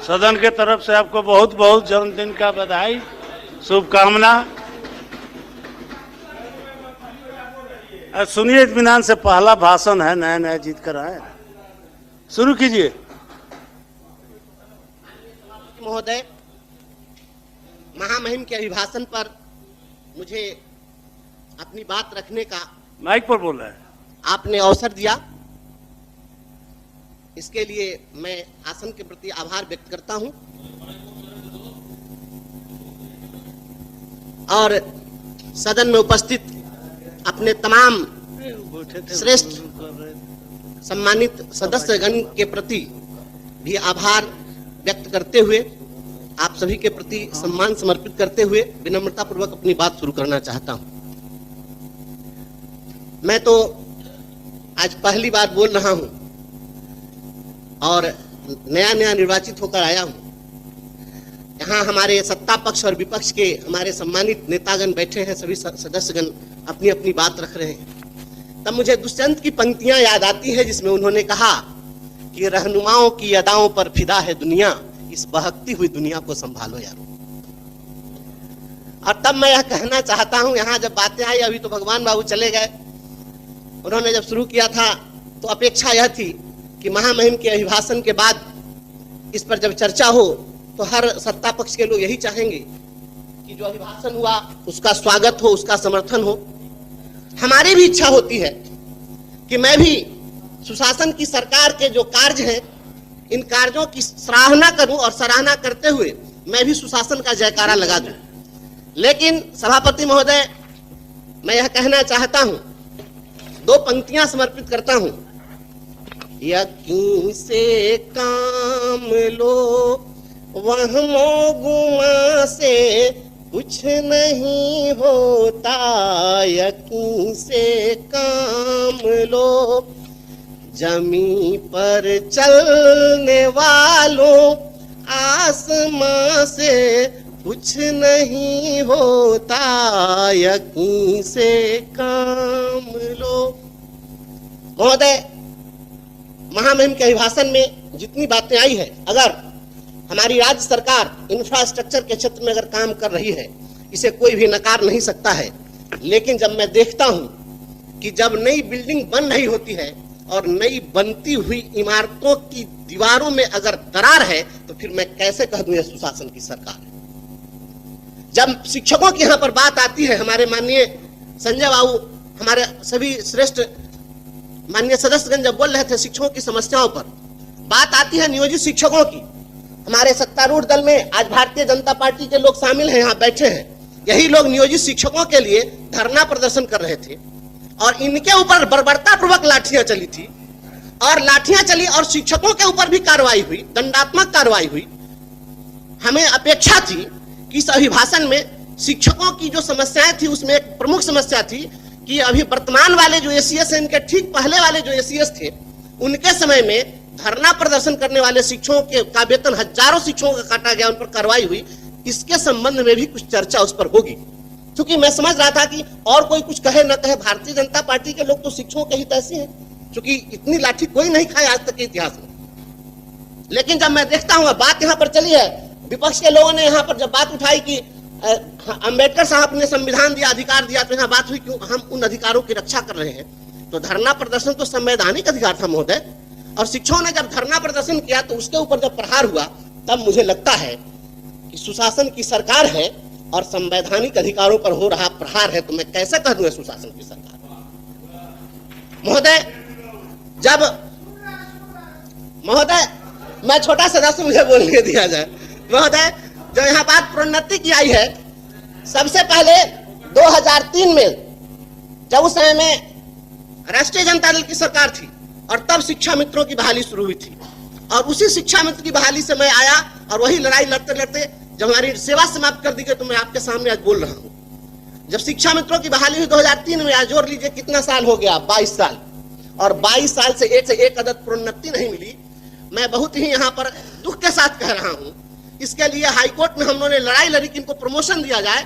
सदन के तरफ से आपको बहुत बहुत जन्मदिन का बधाई, शुभकामना। सुनिए इत्मीनान से, पहला भाषण है, नया नया जीत कर आए। शुरू कीजिए। महोदय, महामहिम के अभिभाषण पर मुझे अपनी बात रखने का माइक पर बोल रहे हैं, आपने अवसर दिया, इसके लिए मैं आसन के प्रति आभार व्यक्त करता हूं और सदन में उपस्थित अपने तमाम श्रेष्ठ सम्मानित सदस्यगण के प्रति भी आभार व्यक्त करते हुए, आप सभी के प्रति सम्मान समर्पित करते हुए विनम्रता पूर्वक अपनी बात शुरू करना चाहता हूं। मैं तो आज पहली बार बोल रहा हूं और नया नया निर्वाचित होकर आया हूं। यहाँ हमारे सत्ता पक्ष और विपक्ष के हमारे सम्मानित नेतागण बैठे हैं, सभी सदस्यगण अपनी अपनी बात रख रहे हैं। तब मुझे दुष्यंत की पंक्तियां याद आती है जिसमें उन्होंने कहा कि रहनुमाओं की अदाओं पर फिदा है दुनिया, इस बहकती हुई दुनिया को संभालो यारो। और तब मैं यह कहना चाहता हूं, यहाँ जब बातें आई, अभी तो भगवान बाबू चले गए, उन्होंने जब शुरू किया था तो अपेक्षा यह थी कि महामहिम के अभिभाषण के बाद इस पर जब चर्चा हो तो हर सत्ता पक्ष के लोग यही चाहेंगे कि जो अभिभाषण हुआ उसका स्वागत हो, उसका समर्थन हो। हमारी भी इच्छा होती है कि मैं भी सुशासन की सरकार के जो कार्य हैं, इन कार्यों की सराहना करूं और सराहना करते हुए मैं भी सुशासन का जयकारा लगा दूं। लेकिन सभापति महोदय, मैं यह कहना चाहता हूं, दो पंक्तियां समर्पित करता हूं। यकीन से काम लो, वहमो गुमा से कुछ नहीं होता, यकीन से काम लो, जमी पर चलने वालों, आसमां से कुछ नहीं होता, यकीन से काम लो। महोदय, महामहिम के अभिभाषण में जितनी बातें आई है, अगर हमारी राज्य सरकार इंफ्रास्ट्रक्चर के क्षेत्र में अगर काम कर रही है, इसे कोई भी नकार नहीं सकता है। लेकिन जब मैं देखता हूं कि जब नई बिल्डिंग बन रही होती है और नई बनती हुई इमारतों की दीवारों में अगर दरार है, तो फिर मैं कैसे कह दूं यह सुशासन की सरकार है। जब शिक्षकों की यहाँ पर बात आती है, हमारे माननीय संजय बाबू, हमारे सभी श्रेष्ठ माननीय सदस्यगण जब बोल रहे थे शिक्षकों की समस्याओं पर, बात आती है नियोजित शिक्षकों की। हमारे सत्तारूढ़ दल में आज भारतीय जनता पार्टी के लोग शामिल हैं, यहाँ बैठे हैं। यही लोग नियोजित शिक्षकों के लिए धरना प्रदर्शन कर रहे थे और इनके ऊपर बर्बरता पूर्वक लाठियां चली थी, और लाठियां चली और शिक्षकों के ऊपर भी कार्रवाई हुई, दंडात्मक कार्रवाई हुई। हमें अपेक्षा थी कि इस अभिभाषण में शिक्षकों की जो समस्याएं थी उसमें एक प्रमुख समस्या थी कि अभी वर्तमान वाले जो एसीएस हैं, इनके ठीक पहले वाले जो एसीएस थे, उनके समय में धरना प्रदर्शन करने वाले शिक्षकों का वेतन हजारों शिक्षकों का काटा गया, उन पर कार्रवाई हुई। इसके संबंध में भी कुछ चर्चा उस पर होगी, क्योंकि मैं समझ रहा था कि और कोई कुछ कहे न कहे, भारतीय जनता पार्टी के लोग तो शिक्षकों के हित ऐसे हैं, क्योंकि इतनी लाठी कोई नहीं खाए आज तक के इतिहास में। लेकिन जब मैं देखता हूं बात यहाँ पर चली है, विपक्ष के लोगों ने यहाँ पर जब बात उठाई कि अंबेडकर साहब ने संविधान दिया, अधिकार दिया, तो यहाँ बात हुई क्यों हम उन अधिकारों की रक्षा कर रहे हैं। तो धरना प्रदर्शन तो संवैधानिक अधिकार था महोदय, और शिक्षकों ने जब धरना प्रदर्शन किया तो उसके ऊपर जब प्रहार हुआ, तब मुझे लगता है कि सुशासन की सरकार है और संवैधानिक अधिकारों पर हो रहा प्रहार है, तो मैं कैसे कह दूं सुशासन की सरकार। महोदय मैं छोटा सदस्य, मुझे बोलने दिया जाए। महोदय, जो यहाँ बात प्रोन्नति की आई है, सबसे पहले 2003 में जब उस समय में राष्ट्रीय जनता दल की सरकार थी और तब शिक्षा मित्रों की बहाली शुरू हुई थी, और उसी शिक्षा मित्र की बहाली से मैं आया और वही लड़ाई लड़ते लड़ते जब हमारी सेवा समाप्त कर दी गई, तो मैं आपके सामने आज बोल रहा हूं। जब शिक्षा मित्रों की बहाली हुई 2003 में, आज जोड़ लीजिए कितना साल हो गया, 22 साल, और 22 साल से एक अदद प्रोन्नति नहीं मिली। मैं बहुत ही यहाँ पर दुख के साथ कह रहा हूं। इसके लिए हाईकोर्ट में हम लोगों ने लड़ाई लड़ी कि इनको प्रमोशन दिया जाए,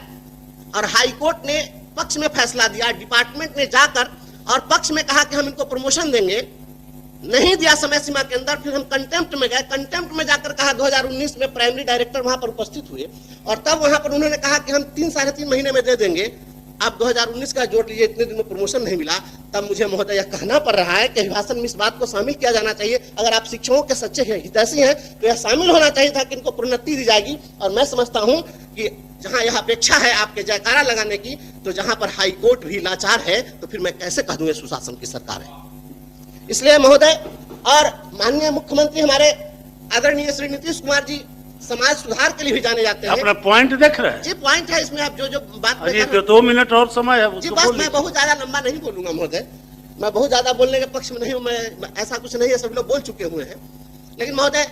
और हाईकोर्ट ने पक्ष में फैसला दिया। डिपार्टमेंट ने जाकर और पक्ष में कहा कि हम इनको प्रमोशन देंगे, नहीं दिया समय सीमा के अंदर, फिर हम कंटेम्प्ट में गए। कंटेम्प्ट में जाकर कहा 2019 में प्राइमरी डायरेक्टर वहां पर उपस्थित हुए और तब वहां पर उन्होंने कहा कि हम 3-3.5 महीने में दे देंगे। अब 2019 का जोड़ लीजिए, इतने दिन में प्रमोशन नहीं मिला। तब मुझे महोदय यह कहना पड़ रहा है कि अभिभाषण में इस बात को शामिल किया जाना चाहिए। अगर आप शिक्षकों के सच्चे हितैषी हैं तो यह शामिल होना चाहिए था कि इनको प्रोन्नति दी जाएगी। और मैं समझता हूं कि जहां यह अपेक्षा है आपके जयकारा लगाने की, तो जहां पर हाई कोर्ट भी लाचार है, तो फिर मैं कैसे कह दूं ये सुशासन की सरकार है। इसलिए महोदय और माननीय मुख्यमंत्री हमारे आदरणीय श्री नीतीश कुमार जी समाज सुधार के लिए भी जाने जाते हैं। अपना पॉइंट देख रहे हैं जी, पॉइंट है इसमें। आप जो बात अजी, 2 मिनट और समय है, जी उसको बस, बोलिए। मैं बहुत ज्यादा लंबा नहीं बोलूंगा महोदय, मैं बहुत ज्यादा बोलने के पक्ष में नहीं हूं। मैं ऐसा कुछ नहीं है, सभी लोग बोल चुके हुए हैं। लेकिन महोदय,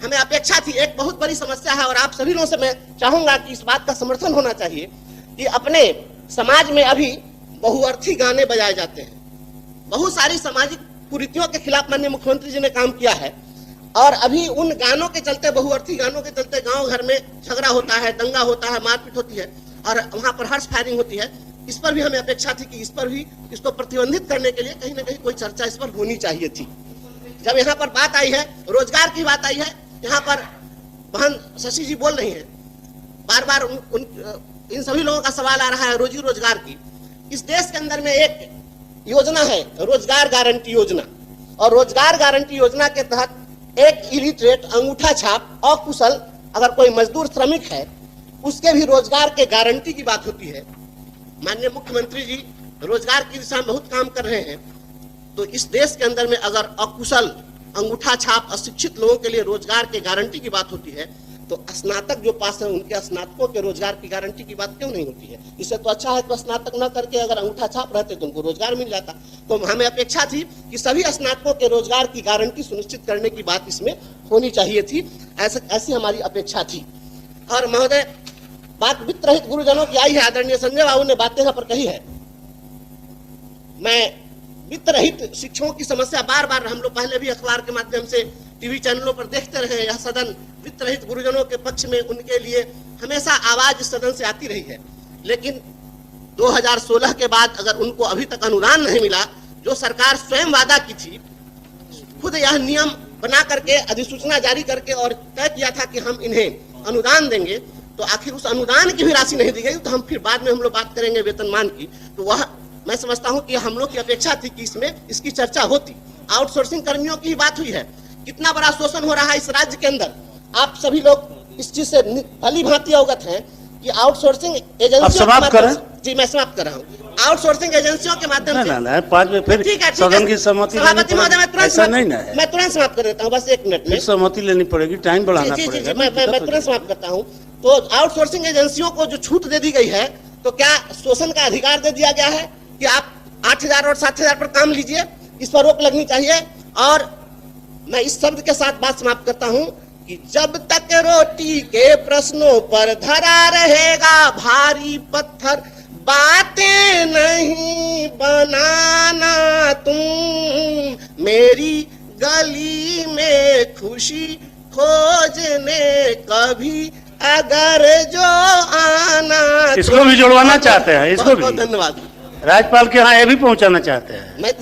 हमें अपेक्षा थी, एक बहुत बड़ी समस्या है और आप सभी लोगों से मैं चाहूंगा कि इस बात का समर्थन होना चाहिए कि अपने समाज में अभी बहुअर्थी गाने बजाए जाते हैं। बहुत सारी सामाजिक कुरीतियों के खिलाफ माननीय मुख्यमंत्री जी ने काम किया है और अभी उन गानों के चलते, बहुअर्थी गानों के चलते गांव घर में झगड़ा होता है, दंगा होता है, मारपीट होती है और वहां पर हर्ष फायरिंग होती है। इस पर भी हमें अपेक्षा थी कि इस पर भी, इसको प्रतिबंधित करने के लिए कहीं ना कहीं कोई चर्चा इस पर होनी चाहिए थी। जब यहाँ पर बात आई है, रोजगार की बात आई है, यहाँ पर बहन शशि जी बोल रही है, बार बार इन सभी लोगों का सवाल आ रहा है रोजी रोजगार की। इस देश के अंदर में एक योजना है, रोजगार गारंटी योजना, और रोजगार गारंटी योजना के तहत एक इलिटरेट, अंगूठा छाप, अकुशल अगर कोई मजदूर श्रमिक है, उसके भी रोजगार के गारंटी की बात होती है। माननीय मुख्यमंत्री जी रोजगार की दिशा में बहुत काम कर रहे हैं। तो इस देश के अंदर में अगर अकुशल, अंगूठा छाप, अशिक्षित लोगों के लिए रोजगार के गारंटी की बात होती है, तो स्नातक जो पास है उनके स्नातकों के रोजगार की गारंटी की बात क्यों नहीं होती है? इससे तो अच्छा है कि स्नातक न करके अगर अंगूठा छाप रहते तो उनको रोजगार मिल जाता। तो हमें अपेक्षा थी कि सभी स्नातकों के रोजगार की गारंटी सुनिश्चित करने की बात इसमें होनी चाहिए थी। ऐसी हमारी अपेक्षा थी। और महोदय, बात वित्त रहित गुरुजनों की आई है, आदरणीय संजय बाबू ने बातें यहाँ पर कही है। मैं वित्त रहित शिक्षकों की समस्या बार बार हम लोग पहले भी अखबार के माध्यम से, टीवी चैनलों पर देखते रहे। यह सदन वित्त रहित गुरुजनों के पक्ष में, उनके लिए हमेशा आवाज इस सदन से आती रही है। लेकिन 2016 के बाद अगर उनको अभी तक अनुदान नहीं मिला, जो सरकार स्वयं वादा की थी, खुद यह नियम बना करके, अधिसूचना जारी करके और तय किया था कि हम इन्हें अनुदान देंगे, तो आखिर उस अनुदान की भी राशि नहीं दी गई। तो हम फिर बाद में हम लोग बात करेंगे वेतनमान की। तो वह मैं समझता हूं कि हम लोग की अपेक्षा थी कि इसमें इसकी चर्चा होती। आउटसोर्सिंग कर्मियों की बात हुई है, कितना बड़ा शोषण हो रहा है इस राज्य के अंदर। आप सभी लोग इस चीज से भली भांति अवगत हैं कि आउटसोर्सिंग एजेंसियों के माध्यम, जी मैं समाप्त कर रहा हूँ, आउटसोर्सिंग एजेंसियों के माध्यम से, ना 5 में फिर ठीक है, सदन की सहमति सभापति महोदय, मैं तुरंत समाप्त कर देता हूँ, बस 1 मिनट में सहमति लेनी पड़ेगी, टाइम बढ़ाना पड़ेगा। मैं तुरंत समाप्त करता हूँ। तो आउटसोर्सिंग एजेंसियों को जो छूट दे दी गई है, तो क्या शोषण का अधिकार दे दिया गया है कि आप 8,000 और 7,000 पर काम लीजिए? इस पर रोक लगनी चाहिए। और मैं इस शब्द के साथ बात समाप्त करता हूं कि जब तक रोटी के प्रश्नों पर धरा रहेगा भारी पत्थर, बातें नहीं बनाना तुम मेरी गली में खुशी खोजने कभी अगर जो आना। इसको भी जोड़वाना चाहते हैं, इसको भी। धन्यवाद। राज्यपाल के यहाँ ये भी पहुंचाना चाहते हैं। मैं